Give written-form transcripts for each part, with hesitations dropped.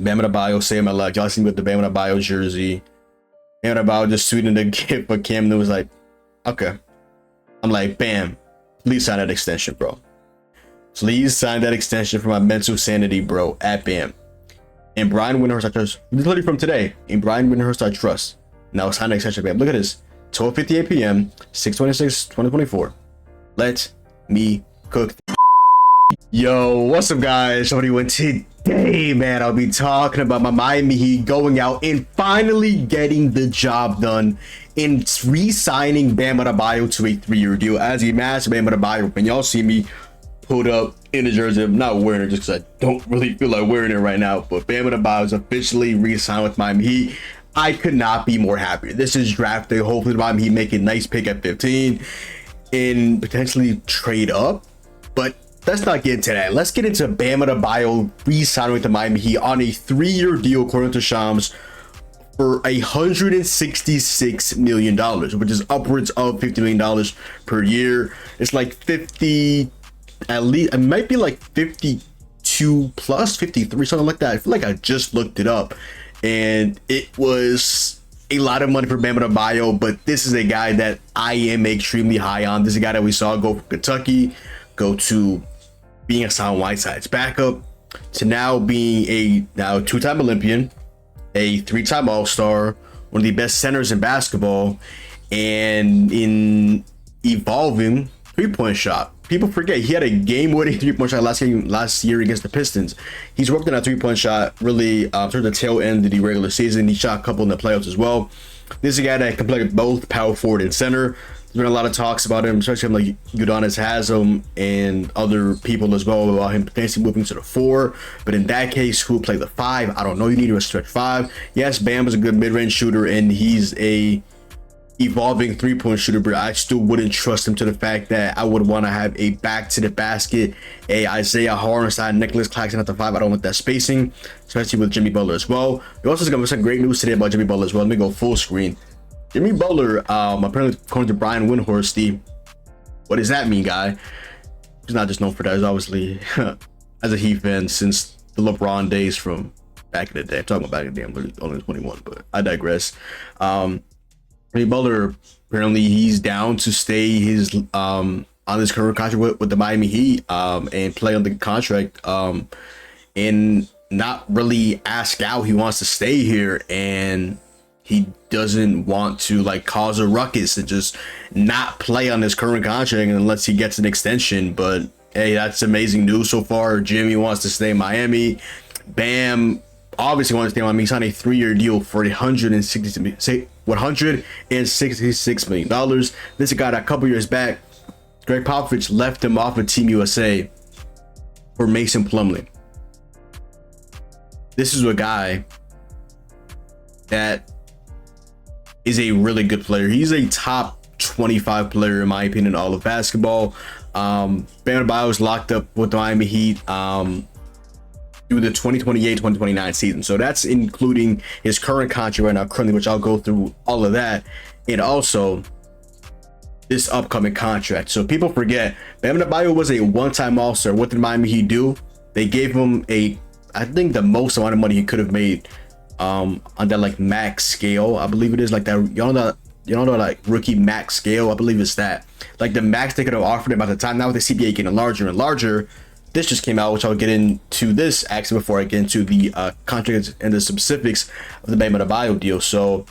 Bam Adebayo, say my luck. Y'all see me with the Bam Adebayo jersey. Bam Adebayo just tweeted a gift for Cam Newton. Was like, okay. I'm like, bam, please sign that extension, bro. Please sign that extension for my mental sanity, bro, at BAM. And Brian Windhorst, I trust. Literally from today. And Brian Windhorst, I trust. Now sign the extension, BAM. Look at this. 12:58 p.m. 6/26/2024. Let me cook. Yo, what's up, guys? Somebody went today, man. I'll be talking about my Miami Heat going out and finally getting the job done in re-signing Bam Adebayo to a 3-year deal. As a massive Bam Adebayo, when y'all see me pulled up in the jersey, I'm not wearing it just because I don't really feel like wearing it right now. But Bam Adebayo is officially re-signed with Miami Heat. I could not be more happy. This is draft day. Hopefully, Miami Heat make a nice pick at 15 and potentially trade up. But let's not get into that. Let's get into Bam Adebayo re-signing with the Miami Heat on a 3-year deal, according to Shams, for $166 million, which is upwards of $50 million per year. It's like 50, at least, it might be like 52 plus 53, something like that. I feel like I just looked it up, and it was a lot of money for Bam Adebayo, but this is a guy that I am extremely high on. This is a guy that we saw go from Kentucky, go to being a Hassan Whiteside's backup, to now being a two-time Olympian, a 3-time All-Star, one of the best centers in basketball, and in evolving three-point shot. People forget he had a game-winning three-point shot last year against the Pistons. He's worked on that three-point shot really toward the tail end of the regular season. He shot a couple in the playoffs as well. This is a guy that can play both power forward and center. There's been a lot of talks about him, especially him like Udonis Haslem and other people as well, about him potentially moving to the 4. But in that case, who would play the 5? I don't know. You need to stretch 5. Yes, Bam is a good mid-range shooter, and he's a evolving three-point shooter, but I still wouldn't trust him to the fact that I would want to have a back to the basket, a Isaiah Hartenstein, Nicholas Claxton at the 5. I don't want that spacing, especially with Jimmy Butler as well. We also got some great news today about Jimmy Butler as well. Let me go full screen. Jimmy Butler, apparently according to Brian Windhorst, what does that mean, guy? He's not just known for that. He's obviously, as a Heat fan since the LeBron days from back in the day. I'm talking about back in the day. I'm really only 21, but I digress. Jimmy Butler, apparently he's down to stay his on his current contract with the Miami Heat and play on the contract and not really ask out. He wants to stay here, and he doesn't want to like cause a ruckus and just not play on his current contract unless he gets an extension. But hey, that's amazing news so far. Jimmy wants to stay in Miami. Bam obviously wants to stay in Miami. He signed a 3-year deal for $166 million. This is a guy that a couple years back, Greg Popovich left him off of Team USA for Mason Plumlee. This is a guy that is a really good player. He's a top 25 player in my opinion in all of basketball. Bam Adebayo is locked up with the Miami Heat through the 2028-2029 season. So that's including his current contract right now, currently, which I'll go through all of that, and also this upcoming contract. So people forget, Bam Adebayo was a one-time All-Star. What did Miami Heat do? They gave him I think the most amount of money he could have made on that like max scale, I believe it is, like that, you know like rookie max scale, I believe it's that, like the max they could have offered him at the time. Now with the CBA getting larger and larger, this just came out, which I'll get into this actually before I get into the contracts and the specifics of the Bam Adebayo deal. So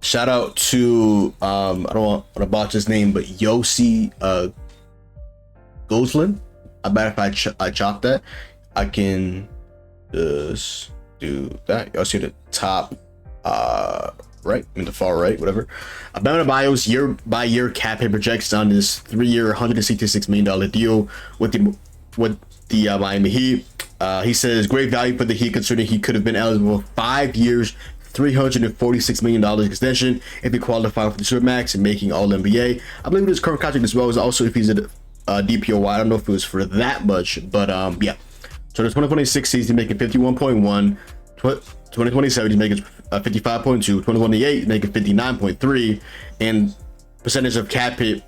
shout out to I don't want to botch his name, but Yossi Gozlan. I bet if I chop that, I can just do that. Y'all see the top right, in the far right, whatever. Bam Adebayo's year-by-year cap hit projects on this 3-year $166 million deal with the Miami Heat. He says great value for the Heat, considering he could have been eligible for 5 years, $346 million extension if he qualified for the Supermax and making All NBA. I believe his current contract as well is also if he's a DPOY. I don't know if it was for that much, but yeah. So the 2026 season, he's making 51.1. 2027, he's making 55.2. 2028, he's making 59.3. And percentage of cap hit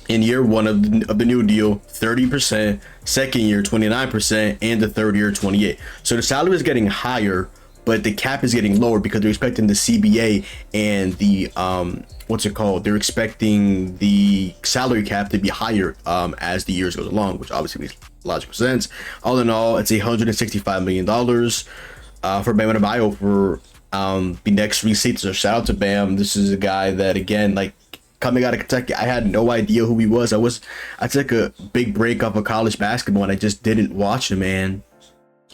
In year one of the new deal, 30%, second year 29%, and the third year 28%. So the salary is getting higher, but the cap is getting lower because they're expecting the CBA and the what's it called? They're expecting the salary cap to be higher as the years goes along, which obviously makes logical sense. All in all, it's $165 million for Bam Adebayo for the next 3 seasons. So shout out to Bam. This is a guy that, again, like, coming out of Kentucky, I had no idea who he was. I took a big break off of college basketball and I just didn't watch him, man.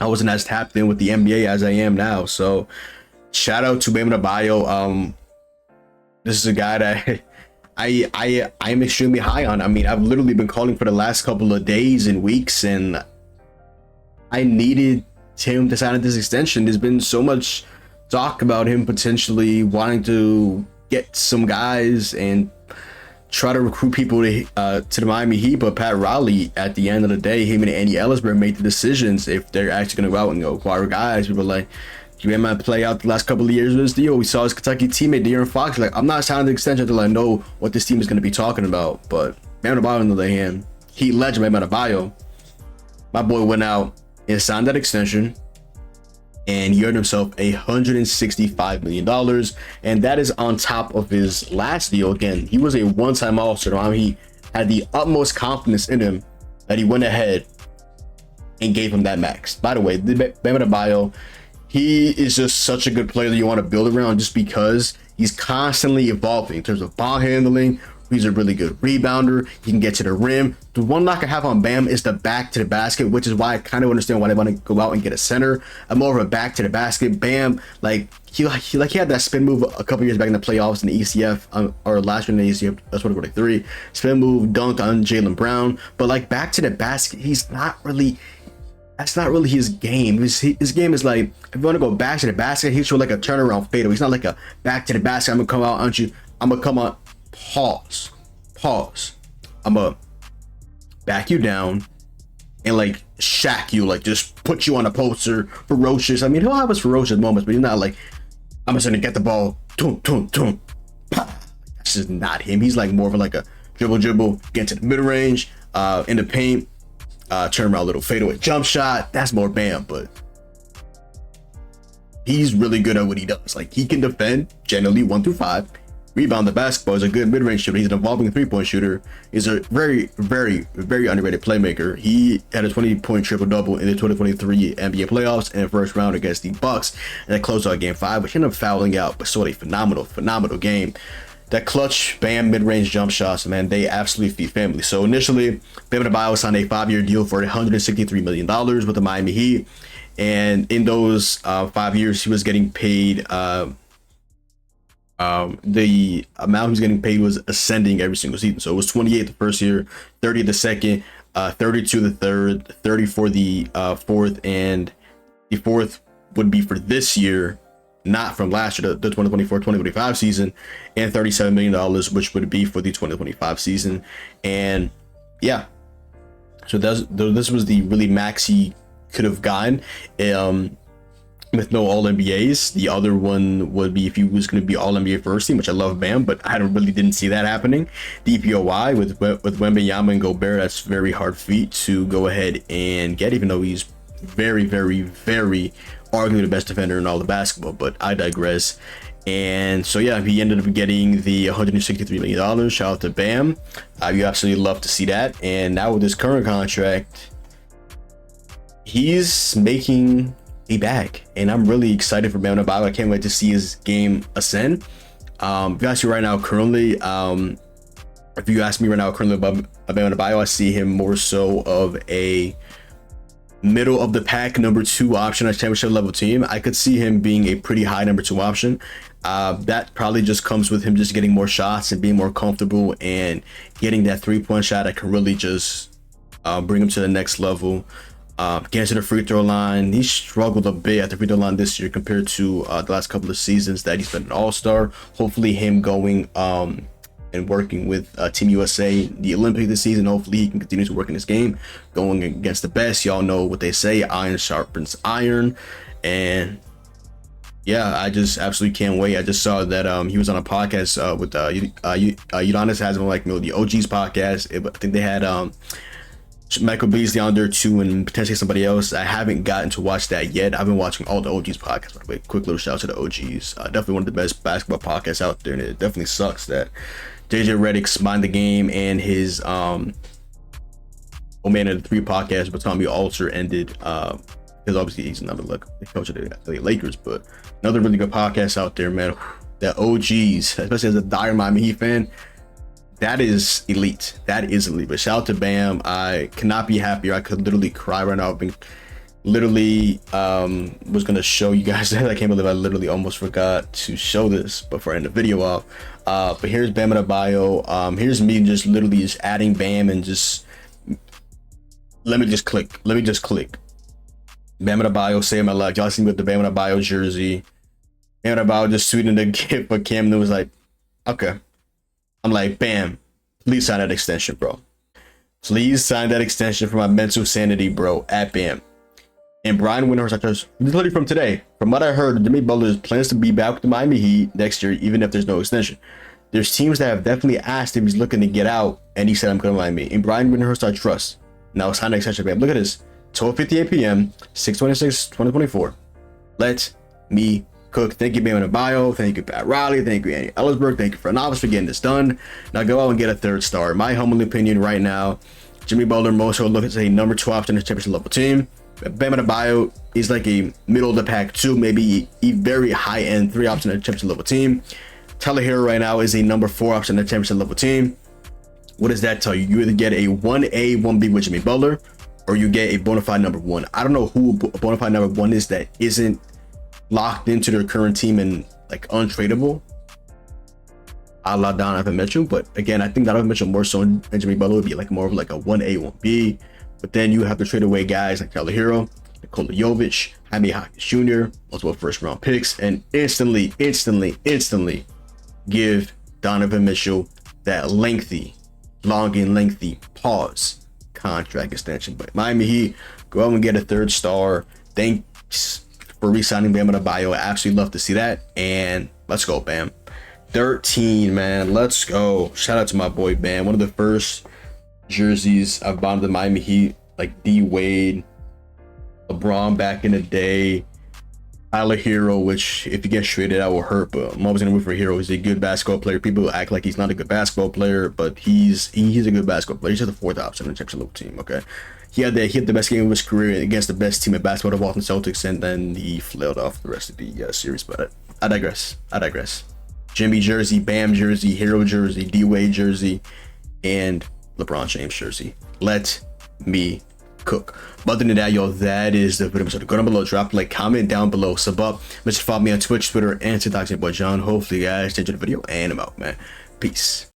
I wasn't as tapped in with the NBA as I am now. So shout out to Bam Adebayo. This is a guy that I am extremely high on. I mean, I've literally been calling for the last couple of days and weeks, and I needed him to sign this extension. There's been so much talk about him potentially wanting to get some guys and try to recruit people to the Miami Heat, but Pat Riley, at the end of the day, him and Andy Ellisberg made the decisions if they're actually going to go out and acquire guys. People are like, you might play out the last couple of years of this deal. We saw his Kentucky teammate De'Aaron Fox like, I'm not signing the extension until I know what this team is going to be talking about. But Bam Adebayo, on the other hand, Heat legend Bam Adebayo, my boy went out and signed that extension, and he earned himself $165 million, and that is on top of his last deal. Again, he was a one-time All-Star. He had the utmost confidence in him that he went ahead and gave him that max. By the way, Bam Adebayo, he is just such a good player that you want to build around, just because he's constantly evolving in terms of ball handling. He's a really good rebounder. He can get to the rim. The one knock I have on Bam is the back to the basket, which is why I kind of understand why they want to go out and get a center. I'm more of a back to the basket. Bam, like he had that spin move a couple years back in the playoffs in the ECF, or last year in the ECF, that's 2023. Spin move, dunked on Jaylen Brown, but like back to the basket, that's not really his game. His game is like, if you want to go back to the basket, he's like a turnaround fadeaway. He's not like a back to the basket. I'm gonna come out on you. I'm gonna come on. Pause. I'm gonna back you down and like shack you, like just put you on a poster, ferocious. I mean, he'll have his ferocious moments, but he's not like, I'm just gonna get the ball, that's just not him. He's like more of like a dribble, get to the mid range, in the paint, turn around, little fadeaway jump shot. That's more Bam, but he's really good at what he does. Like, he can defend generally 1 through 5. Rebound the basketball, is a good mid-range shooter. He's an evolving 3-point shooter. He's a very, very, very underrated playmaker. He had a 20-point triple-double in the 2023 NBA playoffs in the first round against the Bucks, and that closed out game 5, which ended up fouling out, but still a phenomenal game. That clutch Bam mid-range jump shots, man, they absolutely feed family. So initially, Bam Adebayo signed a 5-year deal for $163 million with the Miami Heat, and in those 5 years, he was getting paid. The amount he was getting paid was ascending every single season. So it was 28 the first year, 30 the second, 32 the third, 30 for the fourth, and the fourth would be for this year, not from last year, the 2024-2025 season, and $37 million, which would be for the 2025 season. And yeah, so this was the really max he could have gotten. With no All-NBAs. The other one would be if he was going to be All-NBA first team, which I love Bam, but I didn't see that happening. DPOY with Wembanyama and Gobert, that's very hard feat to go ahead and get, even though he's very, very, very arguably the best defender in all the basketball, but I digress. And so yeah, he ended up getting the $163 million. Shout out to Bam. You absolutely love to see that. And now with his current contract, he's making a bag, and I'm really excited for Bam Adebayo. I can't wait to see his game ascend. If you ask me right now, currently about Bam Adebayo, I see him more so of a middle of the pack number 2 option on a championship level team. I could see him being a pretty high number 2 option. That probably just comes with him just getting more shots and being more comfortable and getting that 3-point shot that can really just bring him to the next level. Getting to the free throw line, he struggled a bit at the free throw line this year compared to the last couple of seasons that he's been an all-star. Hopefully him going and working with Team USA, the Olympics this season, hopefully he can continue to work in his game, going against the best. Y'all know what they say, iron sharpens iron. And Yeah, I just absolutely can't wait. I just saw that he was on a podcast with Udonis has been like the OG's podcast. I think they had Michael Beasley on there too, and potentially somebody else. I haven't gotten to watch that yet. I've been watching all the OGs podcasts. By the way, quick little shout out to the OGs. Definitely one of the best basketball podcasts out there, and it definitely sucks that JJ Redick's Mind the Game and his Oh Man of the Three podcast, but Tommy Alter ended. Because obviously he's another the coach of the Lakers, but another really good podcast out there, man. The OGs, especially as a dire Miami Heat fan, that is elite. That is elite. But shout out to Bam. I cannot be happier. I could literally cry right now. I've been literally was gonna show you guys that. I can't believe I literally almost forgot to show this before I end the video off. But here's Bam Adebayo. Here's me just literally just adding Bam and just let me just click. Bam Adebayo saved my life. Y'all seen with the Bam Adebayo jersey. Bam Adebayo just tweeting the gift for Cam Newton was like, okay. I'm like, Bam, please sign that extension, bro. Please sign that extension for my mental sanity, bro, at Bam. And Brian Windhorst, literally from today, from what I heard, Jimmy Butler plans to be back with the Miami Heat next year, even if there's no extension. There's teams that have definitely asked if he's looking to get out, and he said, I'm going to Miami. And Brian Windhorst, I trust. Now sign the extension, Bam. Look at this. 12:58 p.m., 6/26/2024. Let me cook. Thank you, Bam Adebayo. Thank you, Pat Riley. Thank you, Andy Ellisberg. Thank you, Fred Novice, for getting this done. Now go out and get a third star. My humble opinion right now, Jimmy Butler most will look at a number 2 option in the championship level team. Bam Adebayo is like a middle of the pack 2, maybe a very high end 3 option in the championship level team. Tyler Hero right now is a number 4 option in the championship level team. What does that tell you? You either get a 1A, 1B with Jimmy Butler, or you get a bona fide number 1. I don't know who a bona fide number 1 is that isn't locked into their current team and like untradeable, a la Donovan Mitchell. But again, I think Donovan Mitchell more so and Jimmy Butler would be like more of like a 1A, 1B. But then you have to trade away guys like Tyler Hero, Nikola Jovic, Jaime Hawkins Jr., multiple first round picks, and instantly give Donovan Mitchell that long and lengthy pause contract extension. But Miami Heat, go out and get a third star. Thanks for re-signing Bam Adebayo. I absolutely love to see that. And let's go, Bam. 13, man. Let's go. Shout out to my boy Bam. One of the first jerseys I've bought the Miami Heat, like D Wade, LeBron back in the day, Tyler Hero, which if he gets traded, that will hurt. But I'm always gonna root for Hero. He's a good basketball player. People act like he's not a good basketball player, but he's a good basketball player. He's just the 4th option in the championship level team. Okay, he had the best game of his career against the best team in basketball, the Boston Celtics, and then he flailed off the rest of the series. But I digress. Jimmy jersey, Bam jersey, Hero jersey, D Wade jersey, and LeBron James jersey. Let me cook. But other than that, yo, that is the video. So go down below, drop a like, comment down below, sub up, follow me on Twitch, Twitter, and TikTok. Boy John. Hopefully, you guys enjoyed the video, and I'm out, man. Peace.